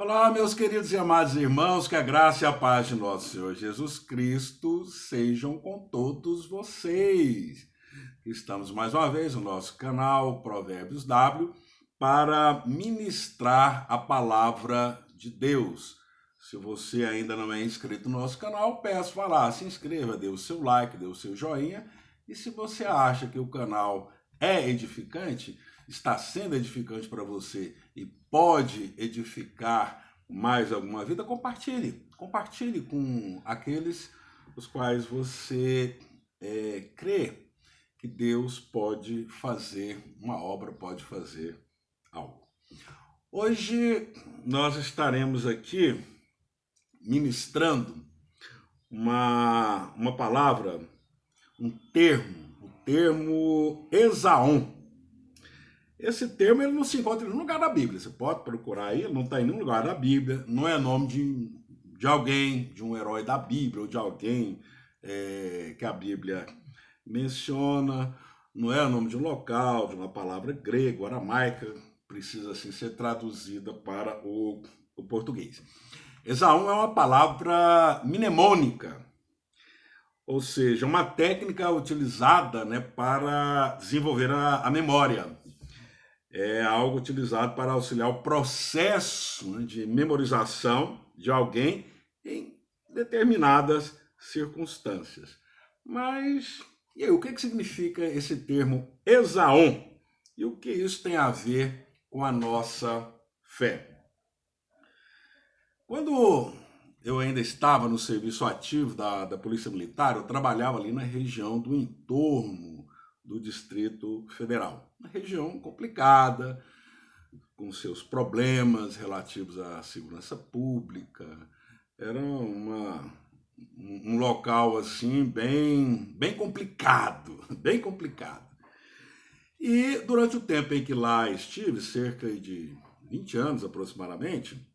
Olá, meus queridos e amados irmãos, que a graça e a paz de nosso Senhor Jesus Cristo sejam com todos vocês. Estamos mais uma vez no nosso canal Provérbios W para ministrar a palavra de Deus. Se você ainda não é inscrito no nosso canal, peço vá lá, se inscreva, dê o seu like, dê o seu joinha. E se você acha que o canal é edificante, está sendo edificante para você e pode edificar mais alguma vida, compartilhe. Compartilhe com aqueles os quais você crê que Deus pode fazer uma obra, pode fazer algo. Hoje nós estaremos aqui ministrando uma palavra, um termo Esaú. Esse termo ele não se encontra em nenhum lugar da Bíblia. Você pode procurar aí, ele não está em nenhum lugar da Bíblia. Não é nome de alguém, de um herói da Bíblia, ou de alguém que a Bíblia menciona. Não é o nome de um local, de uma palavra grega, aramaica, precisa assim ser traduzida para o português. Esaú é uma palavra mnemônica, ou seja, uma técnica utilizada, né, para desenvolver a memória. É algo utilizado para auxiliar o processo, né, de memorização de alguém em determinadas circunstâncias. Mas e aí, o que significa esse termo Esaú? E o que isso tem a ver com a nossa fé? Quando eu ainda estava no serviço ativo da Polícia Militar, eu trabalhava ali na região do entorno do Distrito Federal. Uma região complicada, com seus problemas relativos à segurança pública. Era um local assim bem complicado, bem complicado. E durante o tempo em que lá estive, cerca de 20 anos aproximadamente,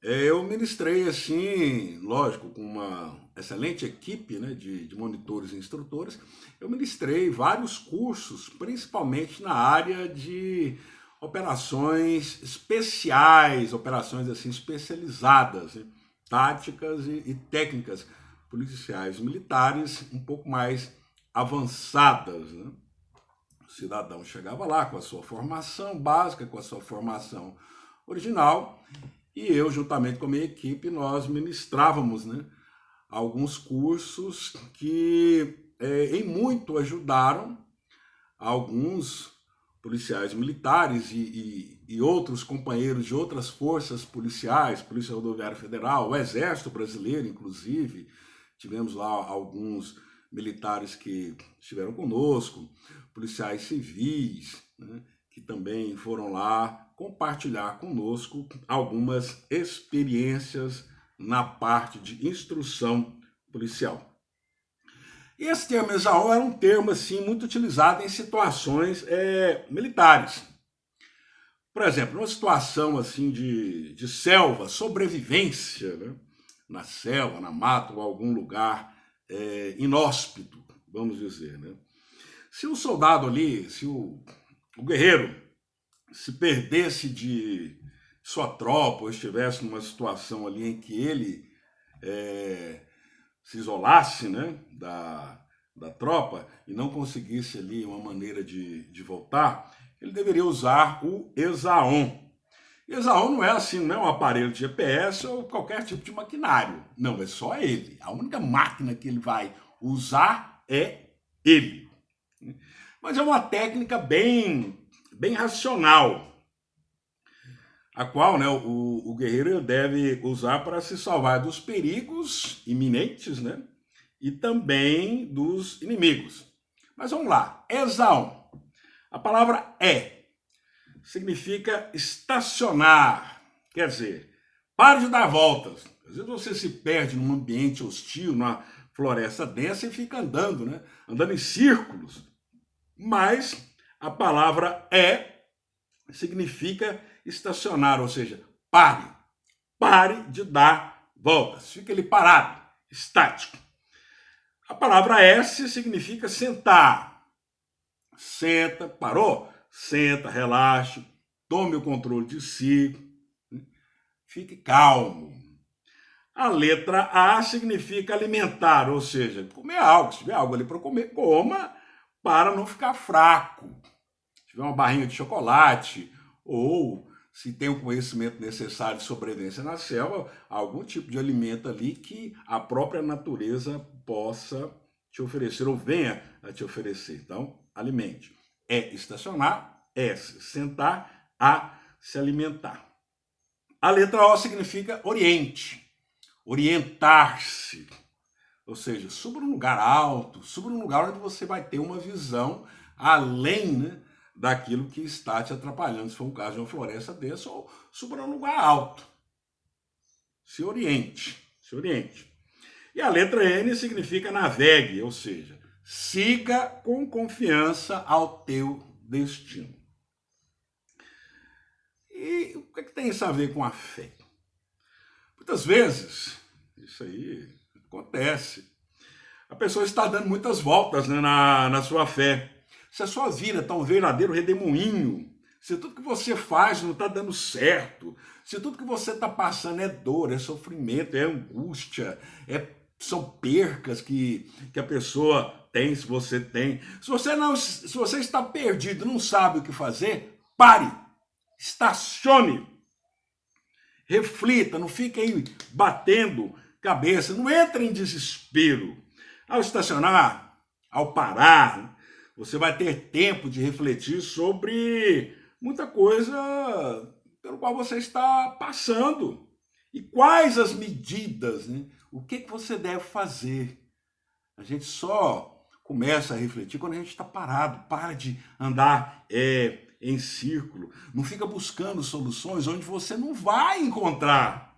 eu ministrei assim, lógico, com uma excelente equipe, né, de monitores e instrutores. Eu ministrei vários cursos, principalmente na área de operações especiais, operações assim especializadas, né, táticas e técnicas policiais e militares um pouco mais avançadas, né? O cidadão chegava lá com a sua formação básica, com a sua formação original, e eu, juntamente com a minha equipe, nós ministrávamos, né, alguns cursos que em muito ajudaram alguns policiais militares e outros companheiros de outras forças policiais, Polícia Rodoviária Federal, o Exército Brasileiro, inclusive. Tivemos lá alguns militares que estiveram conosco, policiais civis, né, que também foram lá compartilhar conosco algumas experiências na parte de instrução policial. E esse termo Esaú era um termo assim muito utilizado em situações militares. Por exemplo, numa situação assim de selva, sobrevivência, né, na selva, na mata ou algum lugar inóspito, vamos dizer, né? Se o soldado ali, se o guerreiro se perdesse de sua tropa ou estivesse numa situação ali em que ele se isolasse, né, da tropa e não conseguisse ali uma maneira de voltar, ele deveria usar o Esaú. Esaú não é assim, não é um aparelho de GPS ou qualquer tipo de maquinário. Não, é só ele. A única máquina que ele vai usar é ele. Mas é uma técnica bem racional, a qual, né, o guerreiro deve usar para se salvar dos perigos iminentes, né, e também dos inimigos. Mas vamos lá, Esaú. A palavra significa estacionar, quer dizer, pare de dar voltas. Às vezes você se perde num ambiente hostil, numa floresta densa e fica andando, né, andando em círculos. Mas a palavra significa estacionar, ou seja, pare de dar voltas, fica ali parado, estático. A palavra S significa sentar, senta, parou, senta, relaxe, tome o controle de si. fique calmo. A letra A significa alimentar, ou seja, comer algo. Se tiver algo ali para comer, coma para não ficar fraco. Se tiver uma barrinha de chocolate ou se tem o conhecimento necessário de sobrevivência na selva, algum tipo de alimento ali que a própria natureza possa te oferecer ou venha a te oferecer. Então, alimente. É estacionar, S, sentar, A, se alimentar. A letra O significa oriente, orientar-se. Ou seja, suba num lugar alto, suba num lugar onde você vai ter uma visão além, né, daquilo que está te atrapalhando, se for um caso de uma floresta dessa, ou suba num lugar alto. Se oriente, se oriente. E a letra N significa navegue, ou seja, siga com confiança ao teu destino. E o que é que tem isso a ver com a fé? Muitas vezes, isso aí acontece, a pessoa está dando muitas voltas, né, na sua fé. Se a sua vida está um verdadeiro redemoinho, se tudo que você faz não está dando certo, se tudo que você está passando é dor, é sofrimento, é angústia, são percas que a pessoa tem, se você tem. Se você está perdido, não sabe o que fazer, pare, estacione, reflita, não fique aí batendo cabeça, não entre em desespero. Ao estacionar, ao parar, você vai ter tempo de refletir sobre muita coisa pelo qual você está passando. E quais as medidas, né? O que você deve fazer? A gente só começa a refletir quando a gente está parado. Para de andar em círculo. Não fica buscando soluções onde você não vai encontrar.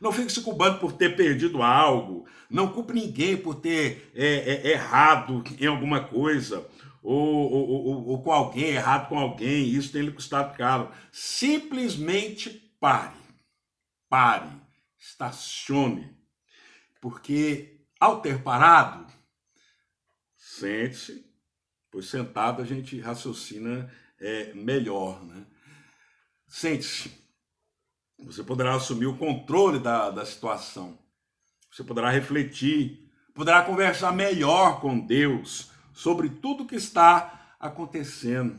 Não fique se culpando por ter perdido algo. Não culpe ninguém por ter errado em alguma coisa. Ou com alguém, errado com alguém. Isso tem lhe custado caro. Simplesmente pare. Pare. Estacione. Porque ao ter parado, sente-se. Pois sentado a gente raciocina melhor, né? Sente-se. Você poderá assumir o controle da situação. Você poderá refletir, poderá conversar melhor com Deus sobre tudo que está acontecendo.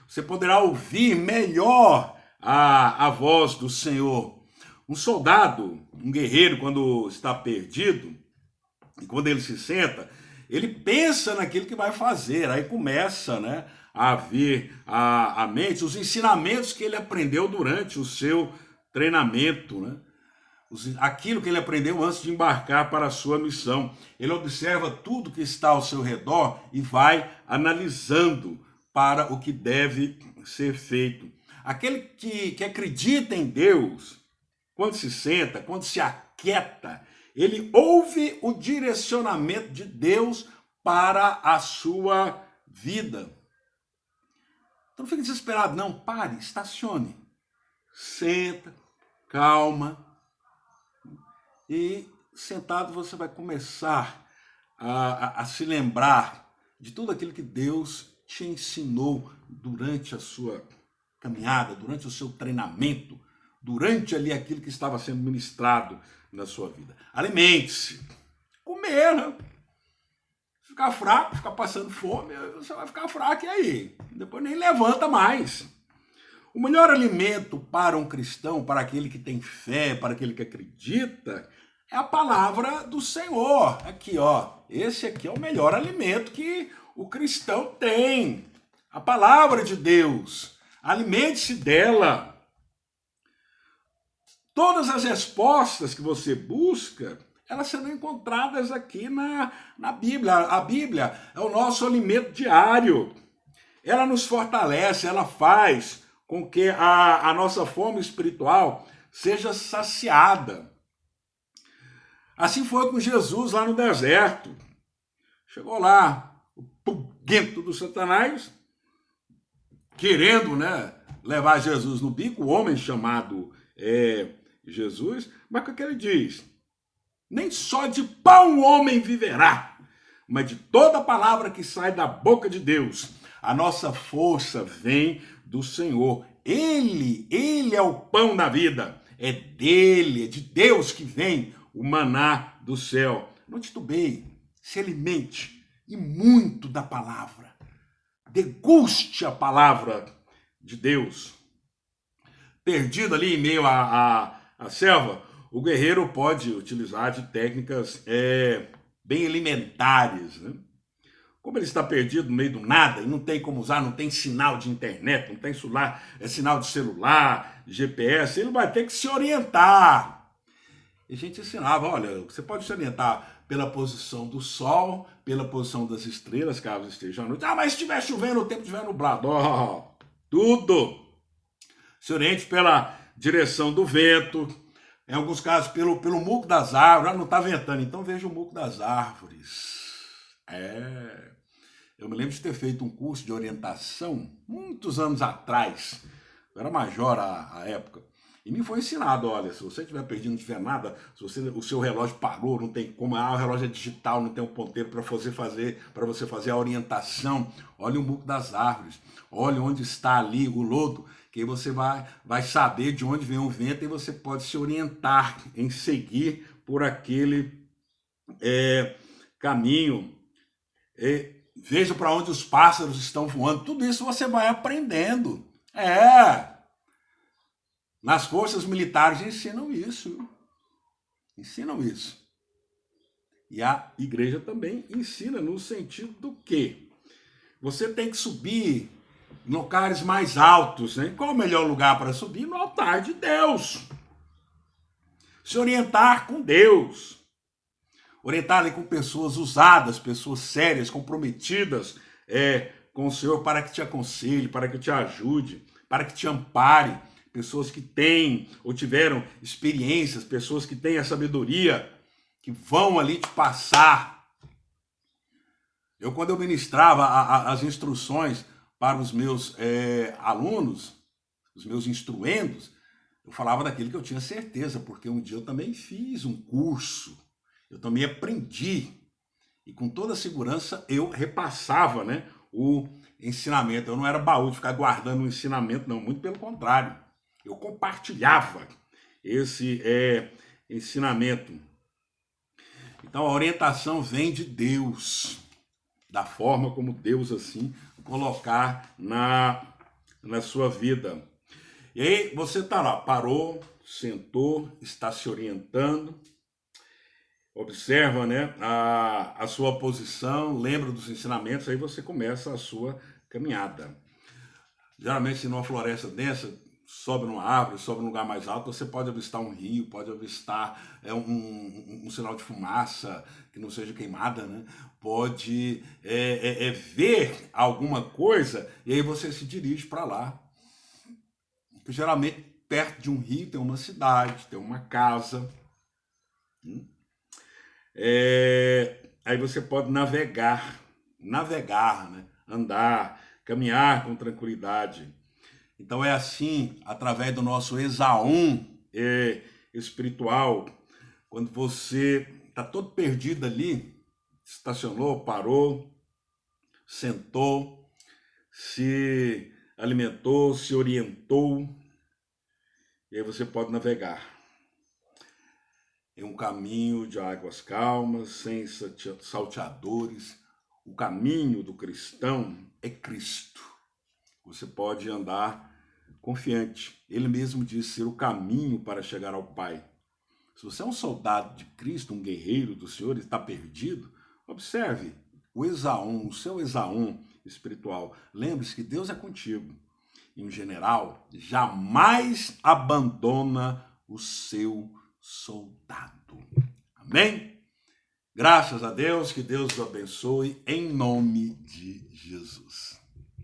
Você poderá ouvir melhor a voz do Senhor. Um soldado, um guerreiro, quando está perdido, e quando ele se senta, ele pensa naquilo que vai fazer. Aí começa, né, a vir à mente os ensinamentos que ele aprendeu durante o seu treinamento, né? Aquilo que ele aprendeu antes de embarcar para a sua missão. Ele observa tudo que está ao seu redor e vai analisando para o que deve ser feito. Aquele que acredita em Deus, quando se senta, quando se aquieta, ele ouve o direcionamento de Deus para a sua vida. Então não fique desesperado, não. Pare, estacione. Senta, calma. E sentado você vai começar a se lembrar de tudo aquilo que Deus te ensinou durante a sua caminhada, durante o seu treinamento, durante ali aquilo que estava sendo ministrado na sua vida. Alimente-se. Comer, né? Ficar fraco, ficar passando fome, você vai ficar fraco e aí? Depois nem levanta mais. O melhor alimento para um cristão, para aquele que tem fé, para aquele que acredita, é a palavra do Senhor. Aqui, ó. Esse aqui é o melhor alimento que o cristão tem. A palavra de Deus. Alimente-se dela. Todas as respostas que você busca, elas serão encontradas aqui na Bíblia. A Bíblia é o nosso alimento diário. Ela nos fortalece, ela faz com que a nossa fome espiritual seja saciada. Assim foi com Jesus lá no deserto. Chegou lá, o puguento do Satanás, querendo, né, levar Jesus no bico, o homem chamado Jesus, mas o que ele diz? Nem só de pão o homem viverá, mas de toda a palavra que sai da boca de Deus. A nossa força vem do Senhor. Ele é o pão da vida. É dele, é de Deus que vem o maná do céu. Não titubeie, se alimente e muito da palavra. Deguste a palavra de Deus. Perdido ali em meio à selva, o guerreiro pode utilizar de técnicas bem elementares, né? Como ele está perdido no meio do nada e não tem como usar, não tem sinal de internet, não tem sinal de celular, GPS, ele vai ter que se orientar. E a gente ensinava, olha, você pode se orientar pela posição do sol, pela posição das estrelas, caso esteja à noite. Ah, mas se estiver chovendo, o tempo estiver nublado. Tudo. Se oriente pela direção do vento, em alguns casos pelo muco das árvores. Ah, não está ventando, então veja o muco das árvores. Eu me lembro de ter feito um curso de orientação muitos anos atrás. Eu era major à época. E me foi ensinado, olha, se você estiver perdido, não tiver nada, se o seu relógio parou, não tem como, o relógio é digital, não tem um ponteiro para você fazer a orientação, olha o muco das árvores, olha onde está ali o lodo, que aí você vai saber de onde vem o vento e você pode se orientar em seguir por aquele caminho. Veja para onde os pássaros estão voando, tudo isso você vai aprendendo. Nas forças militares ensinam isso. Ensinam isso. E a igreja também ensina no sentido do que você tem que subir em locais mais altos, né? Qual o melhor lugar para subir? No altar de Deus. Se orientar com Deus. Orientar ali com pessoas usadas, pessoas sérias, comprometidas com o Senhor para que te aconselhe, para que te ajude, para que te ampare. Pessoas que têm ou tiveram experiências, pessoas que têm a sabedoria, que vão ali te passar. Quando eu ministrava as instruções para os meus alunos, os meus instruendos, eu falava daquilo que eu tinha certeza, porque um dia eu também fiz um curso, eu também aprendi, e com toda segurança eu repassava, né, o ensinamento. Eu não era baú de ficar guardando o ensinamento, não, muito pelo contrário. Eu compartilhava esse ensinamento. Então a orientação vem de Deus, da forma como Deus assim colocar na sua vida. E aí você está lá, parou, sentou, está se orientando, observa, né, a sua posição, lembra dos ensinamentos, aí você começa a sua caminhada. Geralmente, numa floresta densa, sobe numa árvore, sobe num lugar mais alto, você pode avistar um rio, pode avistar um sinal de fumaça que não seja queimada, né? Pode ver alguma coisa e aí você se dirige para lá. Porque, geralmente, perto de um rio tem uma cidade, tem uma casa. Aí você pode navegar, né? Andar, caminhar com tranquilidade. Então é assim, através do nosso exaum espiritual, quando você está todo perdido ali, estacionou, parou, sentou, se alimentou, se orientou, e aí você pode navegar em um caminho de águas calmas, sem salteadores. O caminho do cristão é Cristo. Você pode andar confiante. Ele mesmo diz ser o caminho para chegar ao Pai. Se você é um soldado de Cristo, um guerreiro do Senhor e está perdido, observe o exaum, o seu exaum espiritual. Lembre-se que Deus é contigo. E um general jamais abandona o seu soldado. Amém? Graças a Deus, que Deus os abençoe em nome de Jesus.